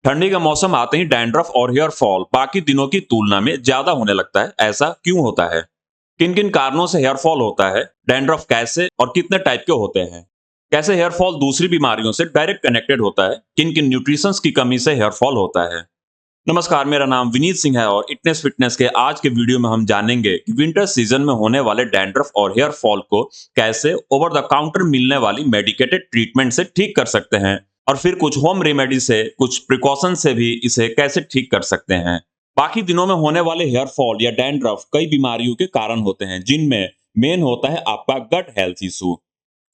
ठंडी का मौसम आते ही डैंड्रफ और हेयर फॉल बाकी दिनों की तुलना में ज्यादा होने लगता है। ऐसा क्यों होता है? किन किन कारणों से हेयर फॉल होता है? डैंड्रफ कैसे और कितने टाइप के होते हैं? कैसे हेयर फॉल दूसरी बीमारियों से डायरेक्ट कनेक्टेड होता है? किन किन न्यूट्रिशन की कमी से हेयर फॉल होता है? नमस्कार, मेरा नाम विनीत सिंह है और इटनेस फिटनेस के आज के वीडियो में हम जानेंगे कि विंटर सीजन में होने वाले डैंड्रफ और हेयर फॉल को कैसे ओवर द काउंटर मिलने वाली मेडिकेटेड ट्रीटमेंट से ठीक कर सकते हैं, और फिर कुछ होम रेमेडी से, कुछ प्रिकॉशन से भी इसे कैसे ठीक कर सकते हैं। बाकी दिनों में होने वाले हेयर फॉल या डैंड्रफ कई बीमारियों के कारण होते हैं, जिनमें मेन होता है आपका gut health issue.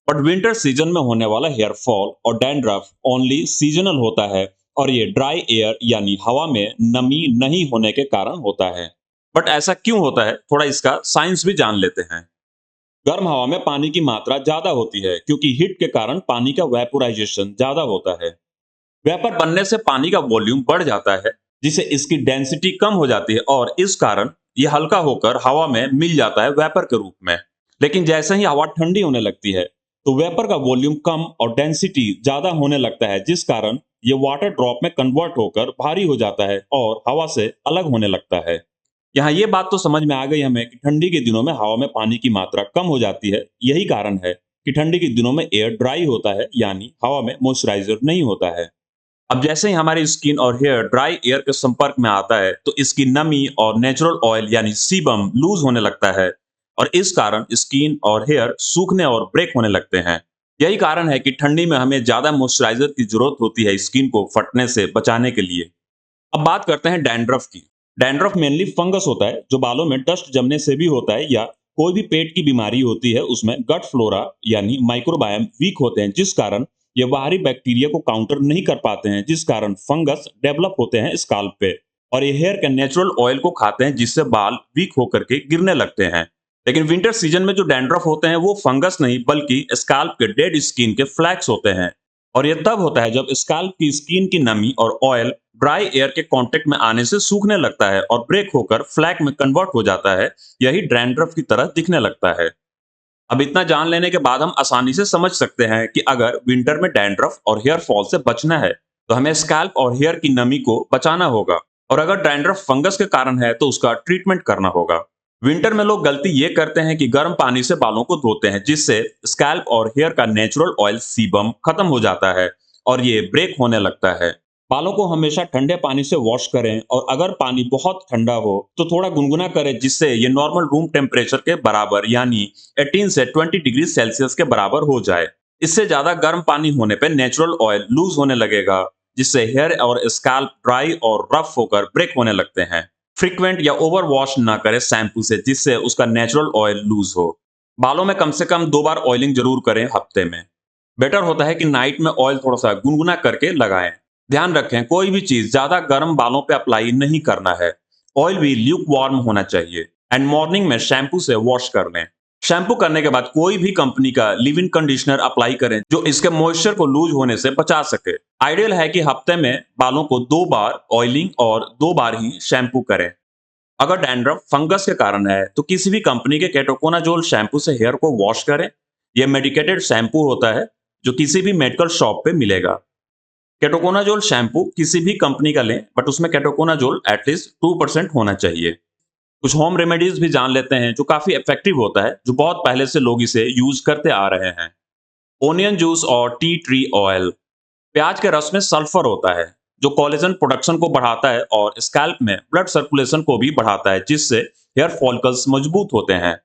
But winter season में होने वाला हेयर फॉल और डैंड्रफ ओनली सीजनल होता है, और ये ड्राई एयर यानी हवा में नमी नहीं होने के कारण होता है। बट ऐसा क्यों होता है, थोड़ा इसका साइंस भी जान लेते हैं। गर्म हवा में पानी की मात्रा ज्यादा होती है क्योंकि हीट के कारण पानी का वेपोराइजेशन ज्यादा होता है। वेपर बनने से पानी का वॉल्यूम बढ़ जाता है, जिससे इसकी डेंसिटी कम हो जाती है और इस कारण यह हल्का होकर हवा में मिल जाता है वेपर के रूप में। लेकिन जैसे ही हवा ठंडी होने लगती है तो वेपर का वॉल्यूम कम और डेंसिटी ज्यादा होने लगता है, जिस कारण यह वाटर ड्रॉप में कन्वर्ट होकर भारी हो जाता है और हवा से अलग होने लगता है। यहाँ ये बात तो समझ में आ गई हमें कि ठंडी के दिनों में हवा में पानी की मात्रा कम हो जाती है। यही कारण है कि ठंडी के दिनों में एयर ड्राई होता है, यानी हवा में मॉइस्चराइजर नहीं होता है। अब जैसे ही हमारी स्किन और हेयर ड्राई एयर के संपर्क में आता है तो इसकी नमी और नेचुरल ऑयल यानी सीबम लूज होने लगता है, और इस कारण स्किन और हेयर सूखने और ब्रेक होने लगते हैं। यही कारण है कि ठंडी में हमें ज्यादा मॉइस्चराइजर की जरूरत होती है स्किन को फटने से बचाने के लिए। अब बात करते हैं डैंड्रफ की। डैंड्रफ मेनली फंगस होता है जो बालों में डस्ट जमने से भी होता है, या कोई भी पेट की बीमारी होती है उसमें गट फ्लोरा यानी माइक्रोबायम वीक होते हैं, जिस कारण ये बाहरी बैक्टीरिया को काउंटर नहीं कर पाते हैं, जिस कारण फंगस डेवलप होते हैं स्काल्प पे। और ये हेयर के नेचुरल ऑयल को खाते हैं, जिससे बाल वीक होकर के गिरने लगते हैं। लेकिन विंटर सीजन में जो डैंड्रफ होते हैं वो फंगस नहीं बल्कि स्काल्प के डेड स्किन के फ्लैक्स होते हैं। और ये तब होता है जब स्काल्प की स्किन की नमी और ऑयल ड्राई एयर के कांटेक्ट में आने से सूखने लगता है और ब्रेक होकर फ्लैक में कन्वर्ट हो जाता है। यही डैंड्रफ की तरह दिखने लगता है। अब इतना जान लेने के बाद हम आसानी से समझ सकते हैं कि अगर विंटर में डैंड्रफ और हेयर फॉल से बचना है तो हमें स्कैल्प और हेयर की नमी को बचाना होगा, और अगर डैंड्रफ फंगस के कारण है तो उसका ट्रीटमेंट करना होगा। विंटर में लोग गलती ये करते हैं कि गर्म पानी से बालों को धोते हैं, जिससे स्कैल्प और हेयर का नेचुरल ऑयल सीबम खत्म हो जाता है और ये ब्रेक होने लगता है। बालों को हमेशा ठंडे पानी से वॉश करें, और अगर पानी बहुत ठंडा हो तो थोड़ा गुनगुना करें, जिससे ये नॉर्मल रूम टेम्परेचर के बराबर यानी 18 से 20 डिग्री सेल्सियस के बराबर हो जाए। इससे ज्यादा गर्म पानी होने पर नेचुरल ऑयल लूज होने लगेगा, जिससे हेयर और स्कैल्प ड्राई और रफ होकर ब्रेक होने लगते हैं। फ्रीक्वेंट या ओवर वॉश ना करें शैम्पू से, जिससे उसका नेचुरल ऑयल लूज हो। बालों में कम से कम 2 बार ऑयलिंग जरूर करें हफ्ते में। बेटर होता है कि नाइट में ऑयल थोड़ा सा गुनगुना करके लगाएं। ध्यान रखें, कोई भी चीज ज्यादा गर्म बालों पे अप्लाई नहीं करना है। ऑयल भी ल्यूक वार्म होना चाहिए। एंड मॉर्निंग में शैम्पू से वॉश कर लें। शैम्पू करने के बाद कोई भी कंपनी का लिव इन कंडीशनर अप्लाई करें जो इसके मॉइस्चर को लूज होने से बचा सके। आइडियल है कि हफ्ते में बालों को 2 बार ऑयलिंग और 2 बार ही शैम्पू करें। अगर डैंड्रफ फंगस के कारण है तो किसी भी कंपनी के केटोकोनाजोल शैम्पू से हेयर को वॉश करें। यह मेडिकेटेड शैम्पू होता है जो किसी भी मेडिकल शॉप पे मिलेगा। केटोकोनाजोल शैम्पू किसी भी कंपनी का लें, बट उसमें केटोकोनाजोल एटलीस्ट 2% होना चाहिए। कुछ होम रेमेडीज भी जान लेते हैं जो काफी इफेक्टिव होता है, जो बहुत पहले से लोग इसे यूज करते आ रहे हैं। ओनियन जूस और टी ट्री ऑयल। प्याज के रस में सल्फर होता है जो कोलेजन प्रोडक्शन को बढ़ाता है और स्कैल्प में ब्लड सर्कुलेशन को भी बढ़ाता है, जिससे हेयर फॉलिकल्स मजबूत होते हैं।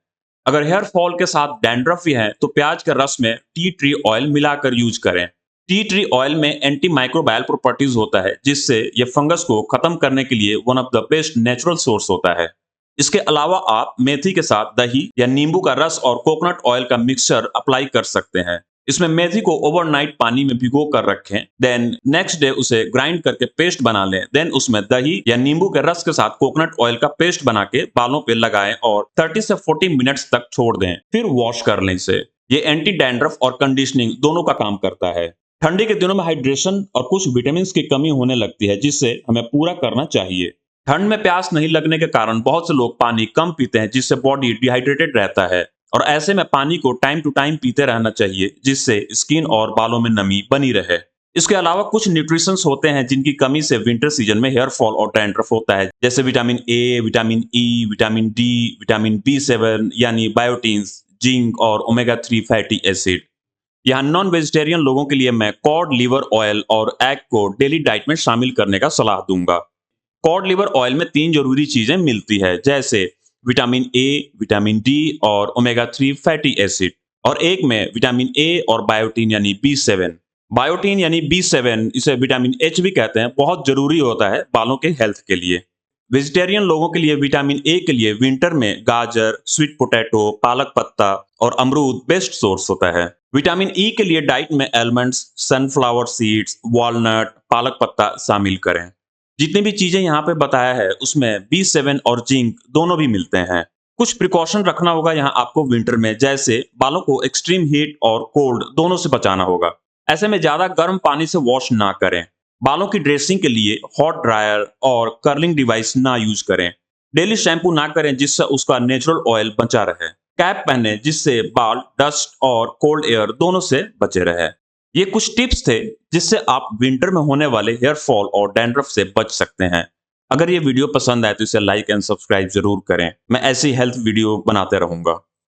अगर हेयर फॉल के साथ डैंड्रफ भी है तो प्याज के रस में टी ट्री ऑयल मिलाकर यूज करें। टी ट्री ऑयल में एंटी माइक्रोबायल प्रॉपर्टीज होता है, जिससे ये फंगस को खत्म करने के लिए one of the best natural source होता है। इसके अलावा आप मेथी के साथ दही या नींबू का रस और कोकोनट ऑयल का मिक्सचर अप्लाई कर सकते हैं। इसमें मेथी को ओवरनाइट पानी में भिगो कर रखें, देन नेक्स्ट डे उसे ग्राइंड करके पेस्ट बना लें। देन उसमें दही या नींबू के रस के साथ कोकोनट ऑयल का पेस्ट बना के बालों पे लगाएं और 30 से 40 मिनट्स तक छोड़ दें, फिर वॉश कर लें इसे। ये एंटी डैंड्रफ और कंडीशनिंग दोनों का काम करता है। ठंडी के दिनों में हाइड्रेशन और कुछ विटामिन की कमी होने लगती है, जिससे हमें पूरा करना चाहिए। ठंड में प्यास नहीं लगने के कारण बहुत से लोग पानी कम पीते हैं, जिससे बॉडी डिहाइड्रेटेड रहता है, और ऐसे में पानी को टाइम टू टाइम पीते रहना चाहिए, जिससे स्किन और बालों में नमी बनी रहे। इसके अलावा कुछ न्यूट्रिशंस होते हैं जिनकी कमी से विंटर सीजन में हेयर फॉल और डैंड्रफ होता है, जैसे vitamin A, vitamin E, vitamin D, vitamin बी7 यानी बायोटिन्स, जिंक और ओमेगा 3 फैटी एसिड। यहाँ नॉन वेजिटेरियन लोगों के लिए मैं कॉड लिवर ऑयल और एग को डेली डाइट में शामिल करने का सलाह दूंगा। कॉड लिवर ऑयल में 3 जरूरी चीजें मिलती है, जैसे विटामिन ए, विटामिन डी और ओमेगा 3 फैटी एसिड, और एक में विटामिन ए और बायोटीन यानी बी7। बायोटीन यानी बी7, इसे विटामिन एच भी कहते हैं, बहुत जरूरी होता है बालों के हेल्थ के लिए। वेजिटेरियन लोगों के लिए विटामिन ए के लिए विंटर में गाजर, स्वीट पोटैटो, पालक पत्ता और अमरूद बेस्ट सोर्स होता है। विटामिन ई के लिए डाइट में एलमंड्स, सनफ्लावर सीड्स, वॉलनट, पालक पत्ता शामिल करें। जितनी भी चीजें यहाँ पे बताया है उसमें बी7 और जिंक दोनों भी मिलते हैं। कुछ प्रिकॉशन रखना होगा यहाँ आपको विंटर में, जैसे बालों को एक्सट्रीम हीट और कोल्ड दोनों से बचाना होगा। ऐसे में ज्यादा गर्म पानी से वॉश ना करें। बालों की ड्रेसिंग के लिए हॉट ड्रायर और कर्लिंग डिवाइस ना यूज करें। डेली शैम्पू ना करें जिससे उसका नेचुरल ऑयल बचा रहे। कैप पहने जिससे बाल डस्ट और कोल्ड एयर दोनों से बचे रहे। ये कुछ टिप्स थे जिससे आप विंटर में होने वाले हेयर फॉल और डैंड्रफ से बच सकते हैं। अगर ये वीडियो पसंद आए तो इसे लाइक एंड सब्सक्राइब जरूर करें। मैं ऐसी हेल्थ वीडियो बनाते रहूंगा।